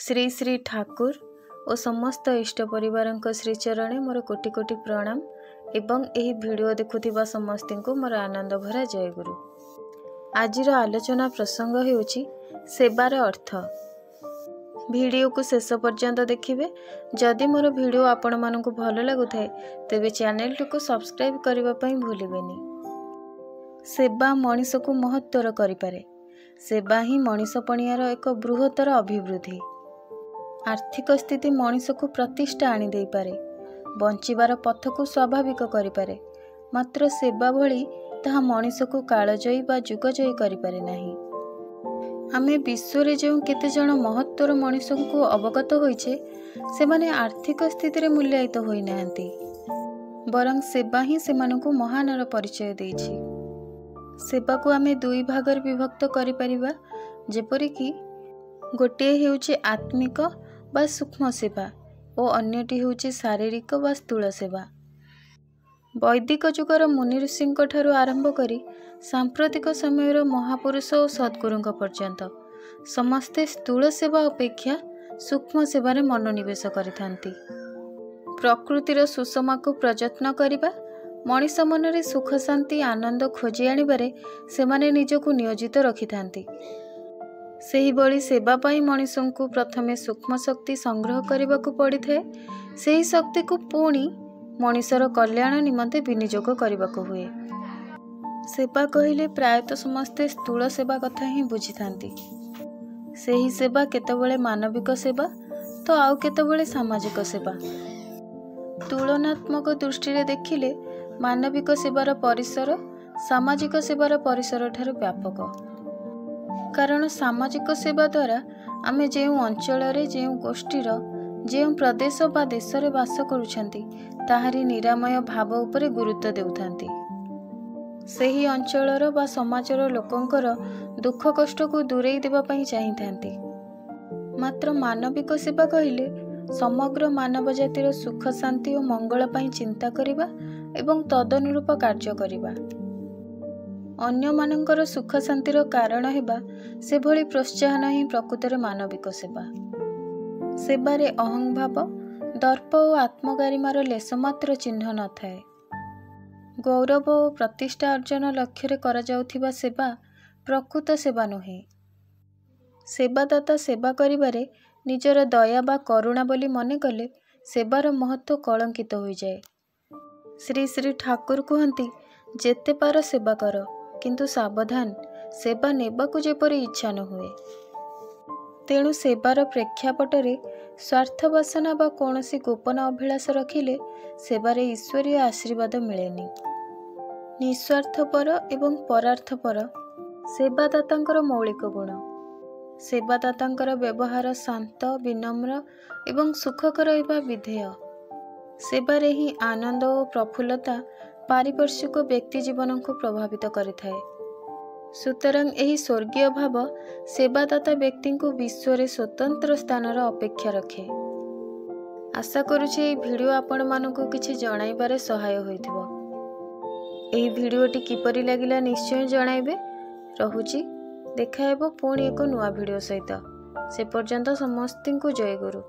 श्री श्री ठाकुर और समस्त इष्ट परिवार श्रीचरणे मोर कोटि कोटि प्रणाम एवं यही वीडियो देखुथिबा समस्त को मोर आनंद भरा जय गुरु। आजिर आलोचना प्रसंग हेउची सेवार अर्थ। वीडियो को शेष पर्यंत देखिए। जदि मोर वीडियो आपण मानकु भल लागुथाए तेबे चैनल को सब्सक्राइब करबा पई भूलिबेनी। सेवा मनीष को महत्तर करिपारे। सेवा ही मनीषपणियार एक बृहत्तर अभिवृद्धि। आर्थिक स्थिति मनीष को प्रतिष्ठा आनी देई पारे। बंचिबार पथ को स्वाभाविक करिपारे। मात्र सेवा भली ताहा मनीष को कालजयी बा जुगजयी करिपारे नाही। आमे विश्व रे जो केते जण महत्तर मनीष को अवगत होइछे से माने आर्थिक स्थिति रे मूल्यांकित होई नाहंती, बरं सेवा ही सेमानकु महानर परिचय देइछि। सेवा को आमे दुई भागर विभक्त करि परिबा, जेपरि कि गोटे हेउछि आत्मिक बा सूक्ष्म सेवा और अन्यटी हेउछि शारीरिक बा स्थूल सेवा। वैदिक जुगर मुनि ऋषिंक ठारू आरंभ करी सांप्रतिक समयर महापुरुष और सद्गुरुंक पर्यंत समस्ते स्थूल सेवा अपेक्षा सूक्ष्म सेवारे मनोनिवेश करिथांती। प्रकृतिर सुषमा को प्रयत्न करिबा, मनीष मनरे सुख शांति आनंद खोजी आनिबारे सेमाने निजको नियोजित रखिथांती। सेही बड़ी सेवा पाई मनीषों को प्रथमे सूक्ष्म शक्ति संग्रह करने को पड़ी थाए। सेही शक्ति को पुणी मनीषर कल्याण निमंते विनियोग करने को हुए। सेवा कहले प्रायतः समस्ते स्थूल सेवा कथा ही बुझी थांती। सेही सेवा केतबेले मानविक सेवा तो आउ केतबेले सामाजिक सेवा। तुलनात्मक दृष्टि रे देखिले मानविक सेवार परिसर सामाजिक सेवार परिसर ठारू व्यापक। कारण सामाजिक सेवा द्वारा आमे जेउ अंचल रे जेउ गोष्ठीर जेउ प्रदेश बा देश रे वास करूछंती ताहारी निरामय भाव उपरे गुरुत्व देउथांती। सेही अंचलर बा समाजर लोकंकर दुख कष्ट को दूरेई देबा पई चाहिथांती। मात्र मानविक सेवा कहिले समग्र मानव जातिर सुख शांति और मंगल पई चिंता करिबा एवं तदनुरूप कार्य करिबा। अन्य मानकर सुख शांतिर कारण हेबा से भली प्रोत्साहन ही प्रकृतर मानविक सेवा। सेवारे अहंभाव दर्प और आत्मगारिमार लेशमात्र चिन्ह न थाए। गौरव और प्रतिष्ठा अर्जन लक्ष्य करा जाउथिबा सेवा प्रकृत सेवा नुहे। सेवादाता सेवा करिबारे निजर दया बा करुणा बोली मने कले सेवार महत्व कलंकित हो जाए। श्री श्री ठाकुर कहती, जेते पार सेवा कर, किंतु सावधान सेवा नेबाकू जेपरी इच्छा न हुए। तेणु सेवार प्रेक्षापटरे स्वार्थ बासना बा कौनसी गोपन अभिलाष रखिले सेवारे ईश्वरीय आशीर्वाद मिलेनी। निस्वार्थपर एवं परार्थपर सेवादातांकर मौलिक गुण। सेवादातांकर व्यवहार शांत विनम्र एवं सुखकर एवं विधेय। सेवारे ही आनंद और प्रफुल्लता पारिपार्श्विक व्यक्ति जीवन को प्रभावित करिथाए। सुतरां एही स्वर्गीय भाव सेवादाता व्यक्ति को विश्व रे स्वतंत्र स्थानर अपेक्षा रखे। आशा करुछि एही वीडियो आपण मानकु किछि जणाइबारे सहाय होइथिबो। एही वीडियोटी किपरि लागिला निश्चय जणाइबे। रहुछि, देखा हेबो पुणी एक नुआ वीडियो सहित। से पर्यंत समस्तिंकु जय गुरु।